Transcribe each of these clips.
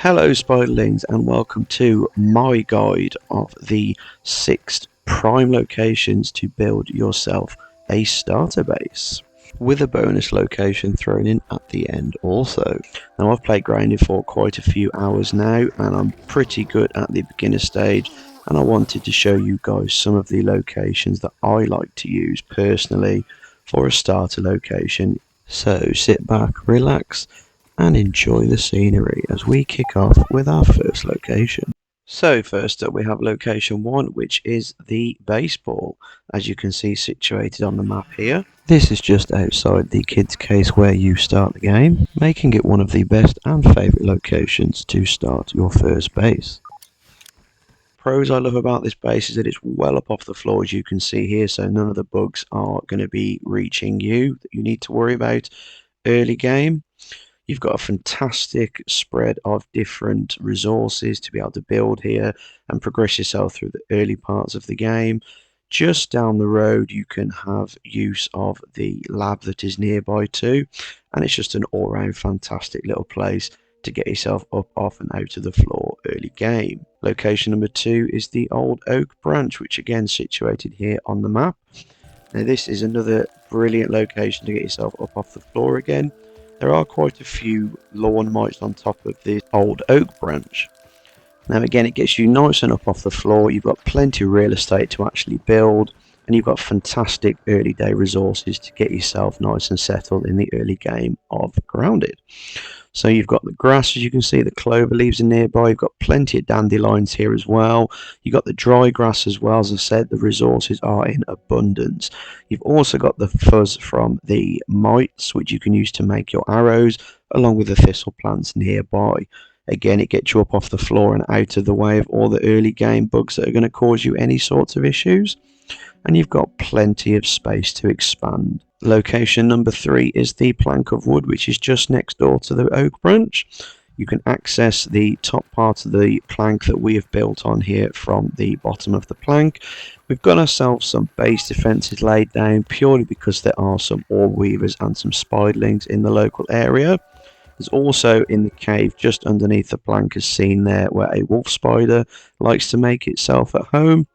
Hello Spiderlings, and welcome to my guide of the 6 prime locations to build yourself a starter base, with a bonus location thrown in at the end also. Now I've played grounded for quite a few hours now, and I'm pretty good at the beginner stage, and I wanted to show you guys some of the locations that I like to use personally for a starter location. So sit back, relax, and enjoy the scenery as we kick off with our first location. So first up we have location 1, which is the baseball, as you can see situated on the map here. This is just outside the kids case where you start the game, making it one of the best and favourite locations to start your first base. Pros I love about this base is that it's well up off the floor, as you can see here, so none of the bugs are going to be reaching you that you need to worry about early game. You've got a fantastic spread of different resources to be able to build here and progress yourself through the early parts of the game. Just down the road you can have use of the lab that is nearby too, and it's just an all-round fantastic little place to get yourself up, off and out of the floor early game. Location number 2 is the Old Oak branch, which again situated here on the map. Now this is another brilliant location to get yourself up off the floor again. There are quite a few lawn mites on top of this Old Oak branch. Now again, it gets you nice and up off the floor. You've got plenty of real estate to actually build, and you've got fantastic early day resources to get yourself nice and settled in the early game of grounded. So you've got the grass, as you can see, the clover leaves are nearby. You've got plenty of dandelions here as well. You've got the dry grass as well. As I said, the resources are in abundance. You've also got the fuzz from the mites, which you can use to make your arrows, along with the thistle plants nearby. Again, it gets you up off the floor and out of the way of all the early game bugs that are going to cause you any sorts of issues. And you've got plenty of space to expand. Location number 3 is the plank of wood, which is just next door to the oak branch. You can access the top part of the plank that we have built on here from the bottom of the plank. We've got ourselves some base defences laid down purely because there are some orb weavers and some spiderlings in the local area. There's also in the cave just underneath the plank, as seen there, where a wolf spider likes to make itself at home.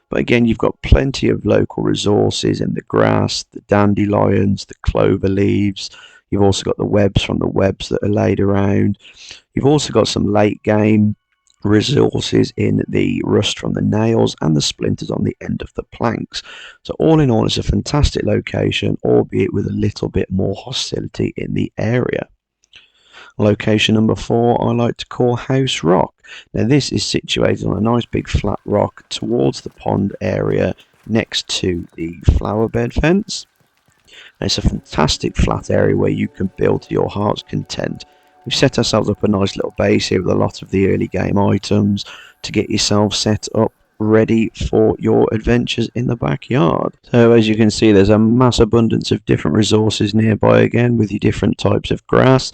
But again, you've got plenty of local resources in the grass, the dandelions, the clover leaves. You've also got the webs from the webs that are laid around. You've also got some late game resources in the rust from the nails and the splinters on the end of the planks. So all in all, it's a fantastic location, albeit with a little bit more hostility in the area. Location number 4 I like to call House Rock. Now this is situated on a nice big flat rock towards the pond area next to the flower bed fence. And it's a fantastic flat area where you can build to your heart's content. We've set ourselves up a nice little base here with a lot of the early game items to get yourself set up ready for your adventures in the backyard. So as you can see, there's a mass abundance of different resources nearby again, with your different types of grass.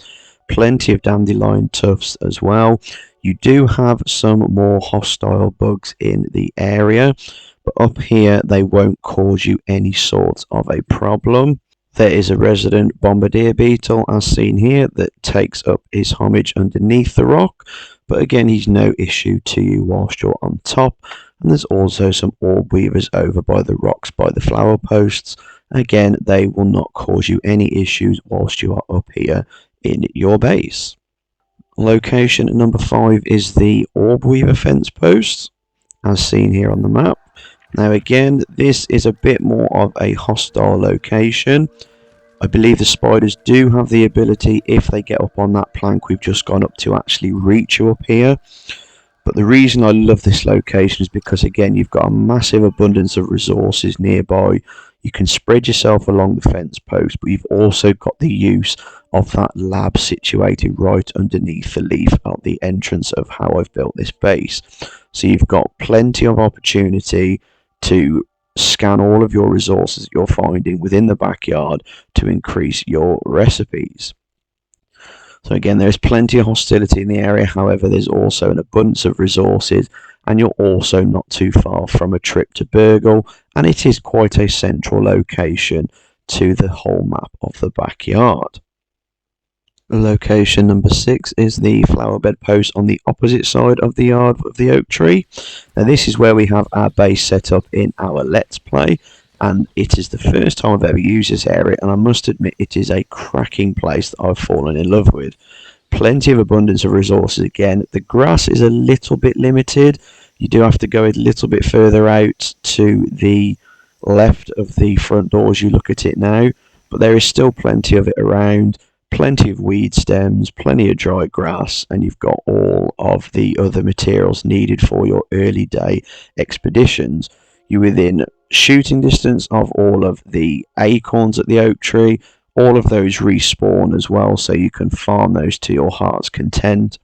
Plenty of dandelion tufts as well. You do have some more hostile bugs in the area, but up here they won't cause you any sort of a problem. There is a resident bombardier beetle, as seen here, that takes up his homage underneath the rock, but again he's no issue to you whilst you're on top. And there's also some orb weavers over by the rocks by the flower posts. Again, they will not cause you any issues whilst you are up here in your base. Location number 5 is the orb weaver fence post, as seen here on the map. Now again, this is a bit more of a hostile location. I believe the spiders do have the ability, if they get up on that plank we've just gone up to, actually reach you up here. But the reason I love this location is because, again, you've got a massive abundance of resources nearby. You can spread yourself along the fence post, but you've also got the use of that lab situated right underneath the leaf at the entrance of how I've built this base. So you've got plenty of opportunity to scan all of your resources that you're finding within the backyard to increase your recipes. So again, there's plenty of hostility in the area. However, there's also an abundance of resources, and you're also not too far from a trip to Burgle, and it is quite a central location to the whole map of the backyard. Location number 6 is the flower bed post on the opposite side of the yard of the oak tree. Now this is where we have our base set up in our Let's Play, and it is the first time I've ever used this area, and I must admit it is a cracking place that I've fallen in love with. Plenty of abundance of resources again. The grass is a little bit limited. You do have to go a little bit further out to the left of the front door as you look at it now, but there is still plenty of it around. Plenty of weed stems, plenty of dry grass, and you've got all of the other materials needed for your early day expeditions. You're within shooting distance of all of the acorns at the oak tree. All of those respawn as well, so you can farm those to your heart's content.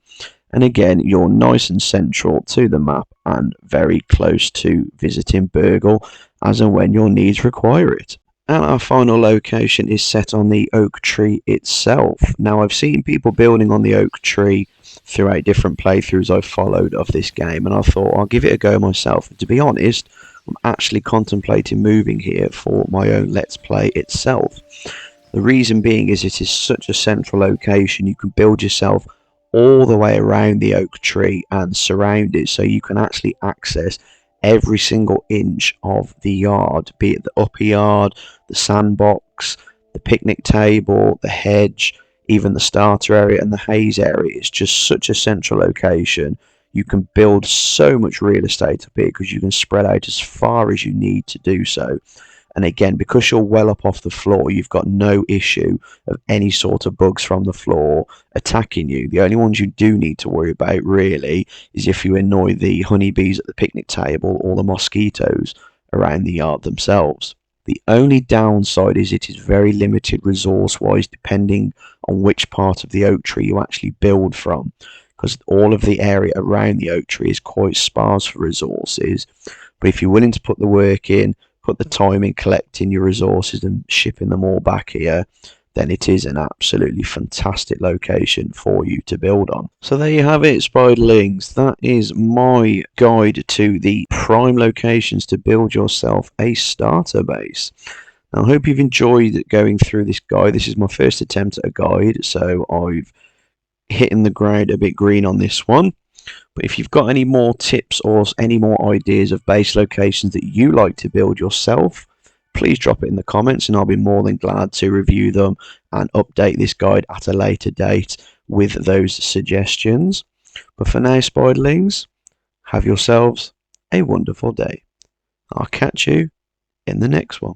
And again, you're nice and central to the map and very close to visiting Burgle as and when your needs require it. And our final location is set on the oak tree itself. Now, I've seen people building on the oak tree throughout different playthroughs I've followed of this game, and I thought I'll give it a go myself. And to be honest, I'm actually contemplating moving here for my own Let's Play itself. The reason being is it is such a central location. You can build yourself all the way around the oak tree and surround it, so you can actually access every single inch of the yard, be it the upper yard, the sandbox, the picnic table, the hedge, even the starter area and the haze area. It's just such a central location. You can build so much real estate up here because you can spread out as far as you need to do so. And again, because you're well up off the floor, you've got no issue of any sort of bugs from the floor attacking you. The only ones you do need to worry about, really, is if you annoy the honeybees at the picnic table or the mosquitoes around the yard themselves. The only downside is it is very limited resource-wise, depending on which part of the oak tree you actually build from, because all of the area around the oak tree is quite sparse for resources. But if you're willing to put the work in, put the time in collecting your resources and shipping them all back here, then it is an absolutely fantastic location for you to build on. So there you have it, Spiderlings. That is my guide to the prime locations to build yourself a starter base. Now, I hope you've enjoyed going through this guide. This is my first attempt at a guide, so I've hit the ground a bit green on this one. But if you've got any more tips or any more ideas of base locations that you like to build yourself, please drop it in the comments and I'll be more than glad to review them and update this guide at a later date with those suggestions. But for now, Spiderlings, have yourselves a wonderful day. I'll catch you in the next one.